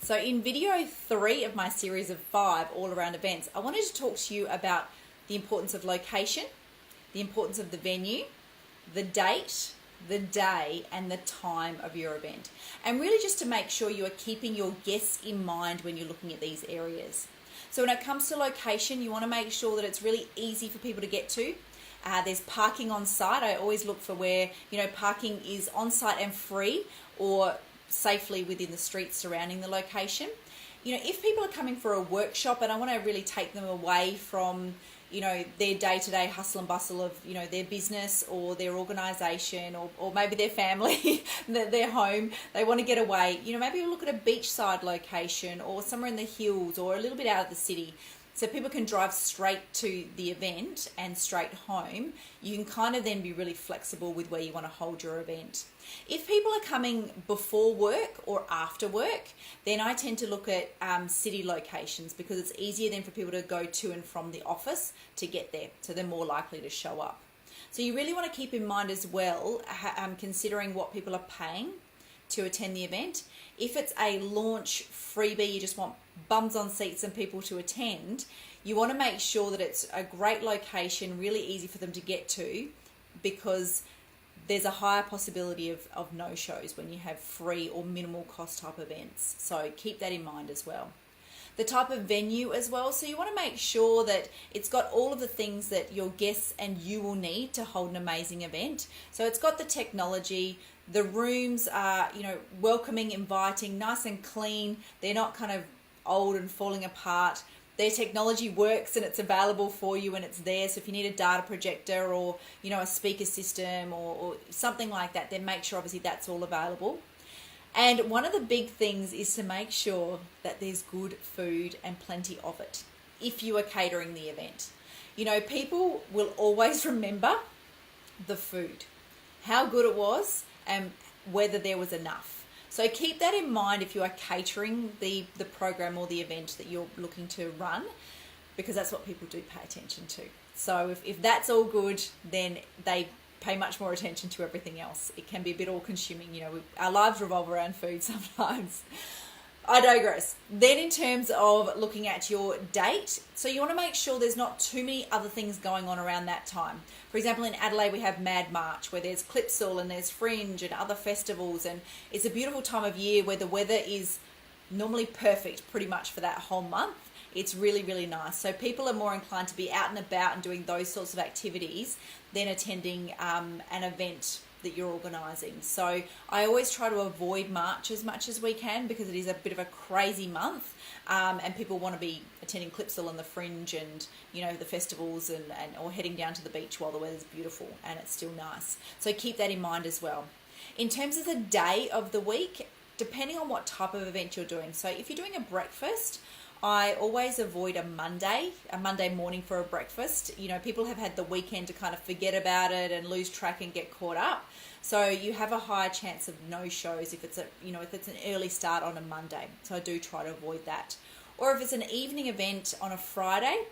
So in video 3 of my series of 5 all around events, I wanted to talk to you about the importance of location, the importance of the venue, the date, the day and the time of your event. And really just to make sure you are keeping your guests in mind when you're looking at these areas. So when it comes to location, you want to make sure that it's really easy for people to get to. There's parking on site. I always look for where, parking is on site and free or safely within the streets surrounding the location. If people are coming for a workshop and I want to really take them away from, their day-to-day hustle and bustle of, their business or their organisation or maybe their family, their home, they want to get away, maybe we'll look at a beachside location or somewhere in the hills or a little bit out of the city. So people can drive straight to the event and straight home. You can kind of then be really flexible with where you want to hold your event. If people are coming before work or after work, then I tend to look at city locations because it's easier then for people to go to and from the office to get there. So they're more likely to show up. So you really want to keep in mind as well, considering what people are paying to attend the event. If it's a launch freebie, you just want bums on seats and people to attend, you want to make sure that it's a great location, really easy for them to get to, because there's a higher possibility of no-shows when you have free or minimal cost type events. So keep that in mind as well. The type of venue as well. So you want to make sure that it's got all of the things that your guests and you will need to hold an amazing event. So it's got the technology, the rooms are, welcoming, inviting, nice and clean. They're not kind of old and falling apart. Their technology works and it's available for you and it's there. So if you need a data projector or, a speaker system or something like that, then make sure obviously that's all available. And one of the big things is to make sure that there's good food and plenty of it if you are catering the event. People will always remember the food, how good it was and whether there was enough. So keep that in mind if you are catering the program or the event that you're looking to run, because that's what people do pay attention to. So if that's all good, then they pay much more attention to everything else. It can be a bit all-consuming. Our lives revolve around food sometimes. I digress. Then in terms of looking at your date, so you want to make sure there's not too many other things going on around that time. For example, in Adelaide, we have Mad March, where there's Clipsal and there's Fringe and other festivals. And it's a beautiful time of year where the weather is normally perfect pretty much for that whole month. It's really, really nice. So people are more inclined to be out and about and doing those sorts of activities than attending an event that you're organising. So I always try to avoid March as much as we can because it is a bit of a crazy month and people want to be attending Clipsal and the Fringe and the festivals and or heading down to the beach while the weather's beautiful and it's still nice. So keep that in mind as well. In terms of the day of the week, depending on what type of event you're doing. So if you're doing a breakfast, I always avoid a Monday morning for a breakfast. People have had the weekend to kind of forget about it and lose track and get caught up. So you have a higher chance of no-shows if it's an early start on a Monday. So I do try to avoid that. Or if it's an evening event on a Friday,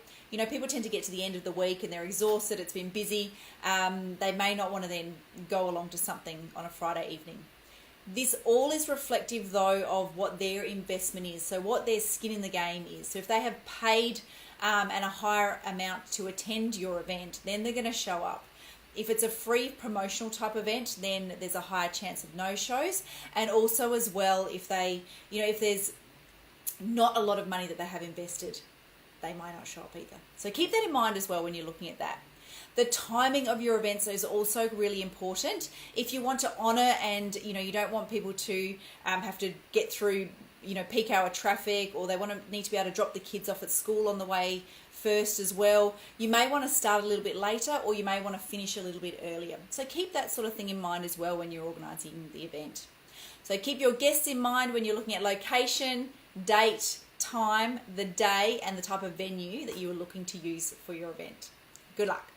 people tend to get to the end of the week and they're exhausted, it's been busy. They may not want to then go along to something on a Friday evening. This all is reflective, though, of what their investment is, so what their skin in the game is. So if they have paid and a higher amount to attend your event, then they're going to show up. If it's a free promotional type event, then there's a higher chance of no-shows. And also as well, if if there's not a lot of money that they have invested, they might not show up either. So keep that in mind as well when you're looking at that. The timing of your events is also really important. If you want to honour and, you don't want people to have to get through, peak hour traffic, or they need to be able to drop the kids off at school on the way first as well, you may want to start a little bit later or you may want to finish a little bit earlier. So keep that sort of thing in mind as well when you're organising the event. So keep your guests in mind when you're looking at location, date, time, the day, and the type of venue that you are looking to use for your event. Good luck.